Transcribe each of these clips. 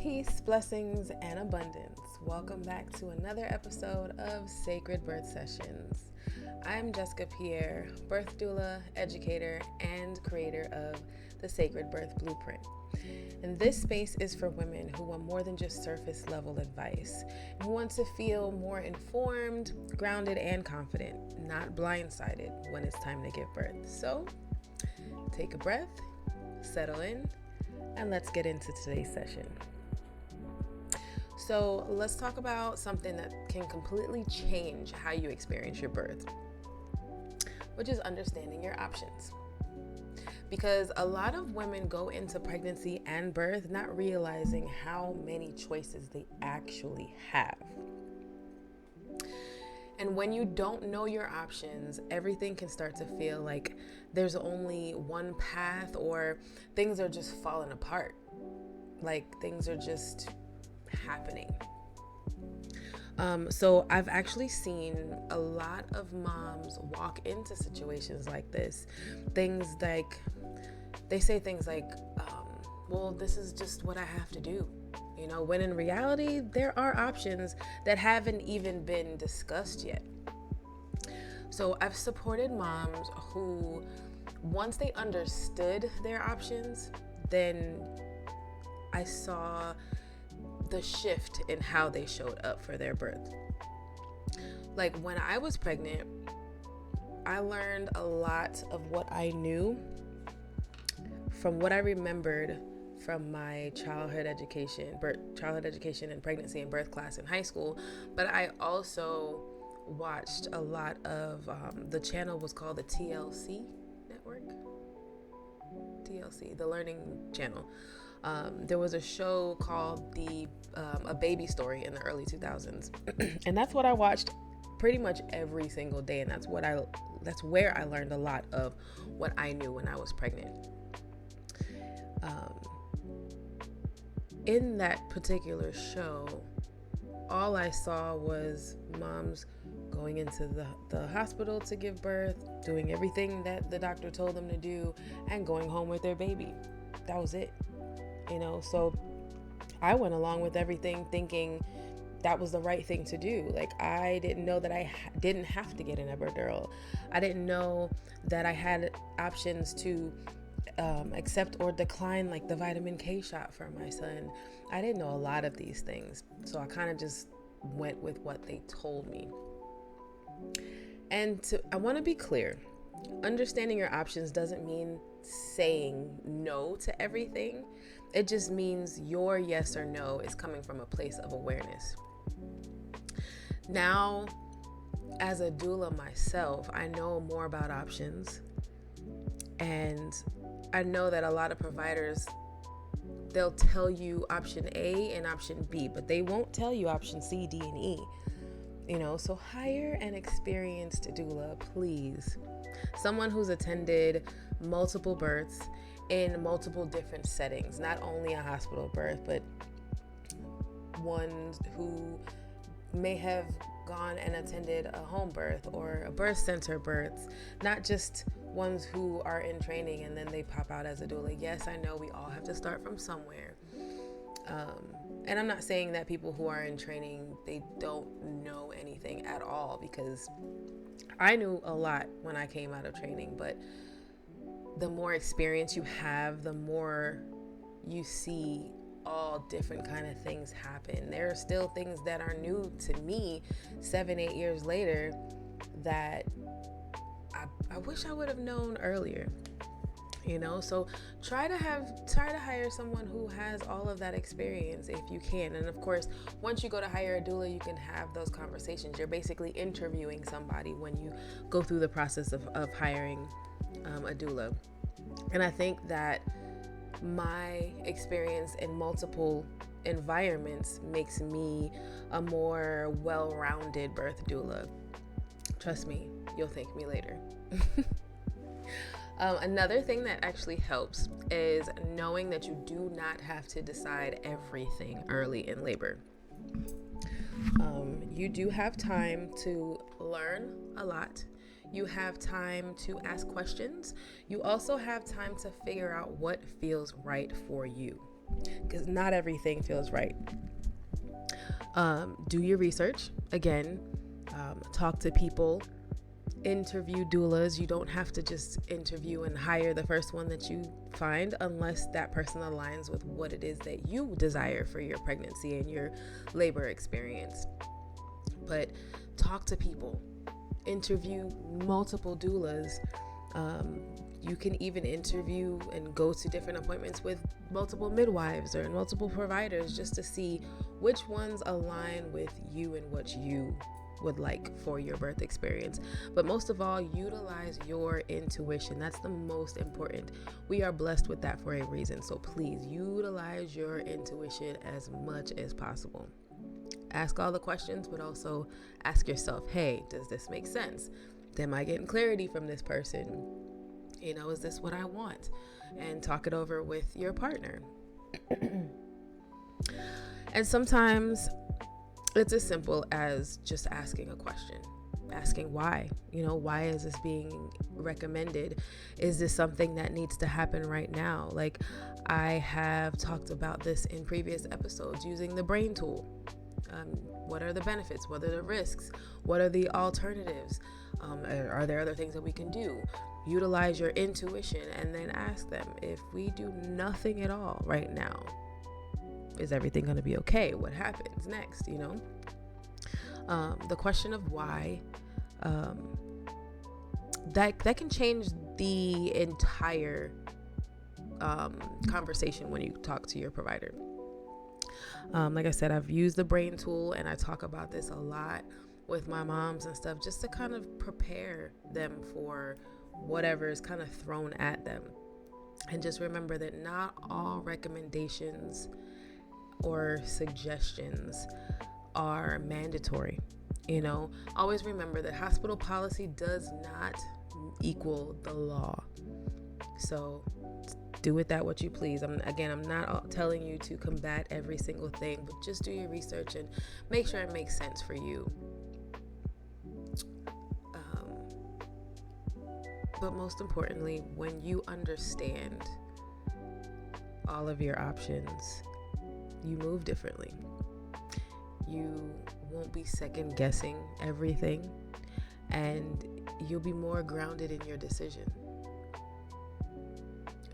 Peace, blessings, and abundance. Welcome back to another episode of Sacred Birth Sessions. I'm Jessica Pierre, birth doula, educator, and creator of the Sacred Birth Blueprint. And this space is for women who want more than just surface level advice, who want to feel more informed, grounded, and confident, not blindsided when it's time to give birth. So take a breath, settle in, and let's get into today's session. So let's talk about something that can completely change how you experience your birth, which is understanding your options. Because a lot of women go into pregnancy and birth not realizing how many choices they actually have. And when you don't know your options, everything can start to feel like there's only one path, or things are just falling apart. Like things are just happening. So I've actually seen a lot of moms walk into situations like this. Things like, they say things like, well, this is just what I have to do. You know, when in reality, there are options that haven't even been discussed yet. So I've supported moms who, once they understood their options, then I saw the shift in how they showed up for their birth. Like when I was pregnant, I learned a lot of what I knew from what I remembered from my childhood education and pregnancy and birth class in high school. But I also watched a lot of, the channel was called the TLC network. TLC, the Learning Channel. There was a show called A Baby Story in the early 2000s. And that's what I watched pretty much every single day. And that's where I learned a lot of what I knew when I was pregnant. In that particular show, all I saw was moms going into the hospital to give birth, doing everything that the doctor told them to do, and going home with their baby. That was it. You know, so I went along with everything thinking that was the right thing to do. Like, I didn't know that I didn't have to get an epidural. I didn't know that I had options to accept or decline, like the vitamin K shot for my son. I didn't know a lot of these things. So I kind of just went with what they told me. And I want to be clear. Understanding your options doesn't mean saying no to everything. It just means your yes or no is coming from a place of awareness. Now, as a doula myself, I know more about options. And I know that a lot of providers, they'll tell you option A and option B, but they won't tell you option C, D, and E. You know, so hire an experienced doula, please. Someone who's attended multiple births in multiple different settings, not only a hospital birth, but ones who may have gone and attended a home birth or a birth center births, not just ones who are in training and then they pop out as a doula. Yes, I know we all have to start from somewhere. And I'm not saying that people who are in training, they don't know anything at all, because I knew a lot when I came out of training, but the more experience you have, the more you see all different kind of things happen. There are still things that are new to me 7-8 years later that I wish I would have known earlier. You know, so try to hire someone who has all of that experience if you can. And of course, once you go to hire a doula, you can have those conversations. You're basically interviewing somebody when you go through the process of hiring a doula. And I think that my experience in multiple environments makes me a more well-rounded birth doula. Trust me, you'll thank me later. Another thing that actually helps is knowing that you do not have to decide everything early in labor. You do have time to learn a lot. You have time to ask questions. You also have time to figure out what feels right for you. because not everything feels right. Do your research. Again, talk to people, interview doulas. You don't have to just interview and hire the first one that you find unless that person aligns with what it is that you desire for your pregnancy and your labor experience. But talk to people, interview multiple doulas. You can even interview and go to different appointments with multiple midwives or multiple providers just to see which ones align with you and what you would like for your birth experience. But most of all, utilize your intuition. That's the most important. We are blessed with that for a reason. So please utilize your intuition as much as possible. Ask all the questions, but also ask yourself, hey, does this make sense? Am I getting clarity from this person? Is this what I want? And talk it over with your partner. And sometimes it's as simple as just asking a question, asking why. Why is this being recommended? Is this something that needs to happen right now? Like I have talked about this in previous episodes, using the brain tool. What are the benefits? What are the risks? What are the alternatives? Are there other things that we can do? Utilize your intuition and then ask them, if we do nothing at all right now, is everything going to be okay? What happens next? The question of why, that can change the entire conversation when you talk to your provider. Like I said, I've used the brain tool, and I talk about this a lot with my moms and stuff, just to kind of prepare them for whatever is kind of thrown at them. And just remember that not all recommendations or suggestions are mandatory. Always remember that hospital policy does not equal the law. So do with that what you please. I'm not telling you to combat every single thing, but just do your research and make sure it makes sense for you. But most importantly, when you understand all of your options, you move differently. You won't be second guessing everything, and you'll be more grounded in your decision.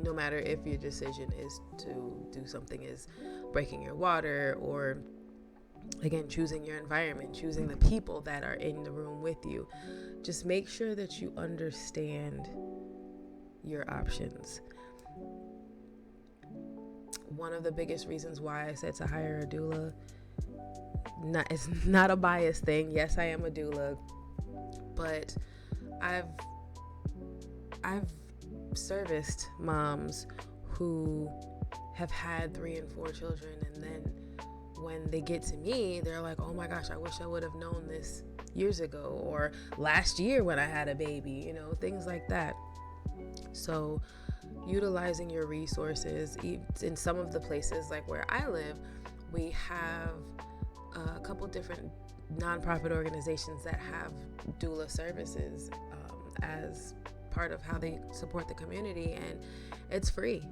No matter if your decision is to do something as breaking your water, or again, choosing your environment, choosing the people that are in the room with you. Just make sure that you understand your options. One of the biggest reasons why I said to hire a doula, it's not a biased thing. Yes, I am a doula, but I've serviced moms who have had 3 and 4 children, and then when they get to me, they're like, oh my gosh, I wish I would have known this years ago, or last year when I had a baby, things like that. So utilizing your resources. In some of the places like where I live, we have a couple different nonprofit organizations that have doula services as part of how they support the community, and it's free.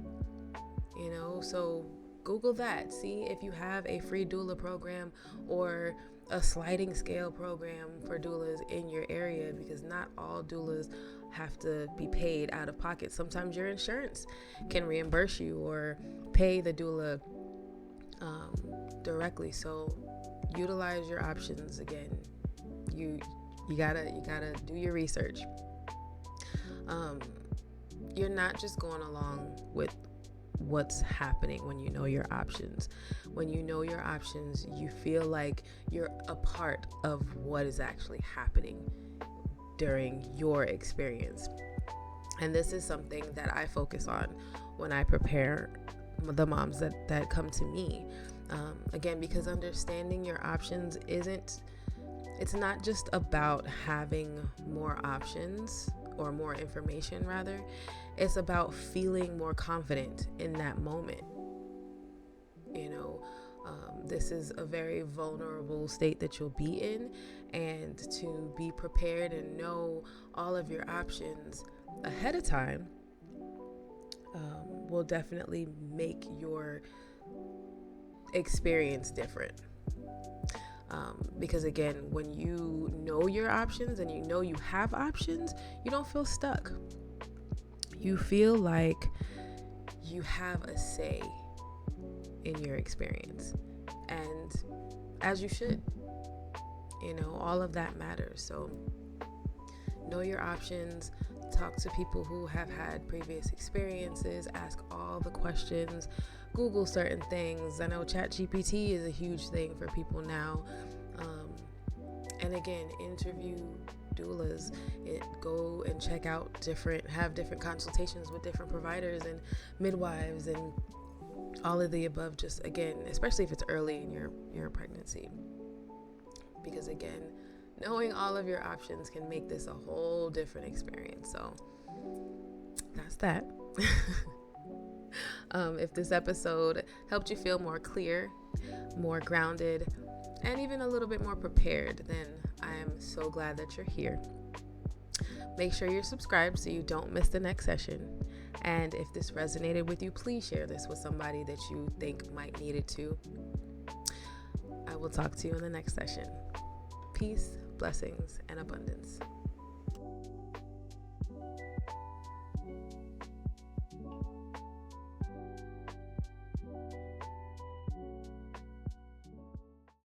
So Google that. See if you have a free doula program or a sliding scale program for doulas in your area, because not all doulas have to be paid out of pocket. Sometimes your insurance can reimburse you or pay the doula directly. So utilize your options. Again, you gotta do your research. You're not just going along with what's happening when you know your options. When you know your options, you feel like you're a part of what is actually happening during your experience. And this is something that I focus on when I prepare the moms that come to me. Again, because understanding your options it's not just about having more options or more information, rather. It's about feeling more confident in that moment. This is a very vulnerable state that you'll be in, and to be prepared and know all of your options ahead of time will definitely make your experience different. Because again, when you know your options and you know you have options, you don't feel stuck. You feel like you have a say in your experience, and as you should. All of that matters. So know your options, talk to people who have had previous experiences, ask all the questions, Google certain things. I know ChatGPT is a huge thing for people now. And again, interview doulas. Go and check out have different consultations with different providers and midwives and all of the above. Just again, especially if it's early in your pregnancy, because again, knowing all of your options can make this a whole different experience. So that's that. If this episode helped you feel more clear, more grounded, and even a little bit more prepared, then I am so glad that you're here. Make sure you're subscribed so you don't miss the next session. And if this resonated with you, please share this with somebody that you think might need it too. I will talk to you in the next session. Peace, blessings, and abundance.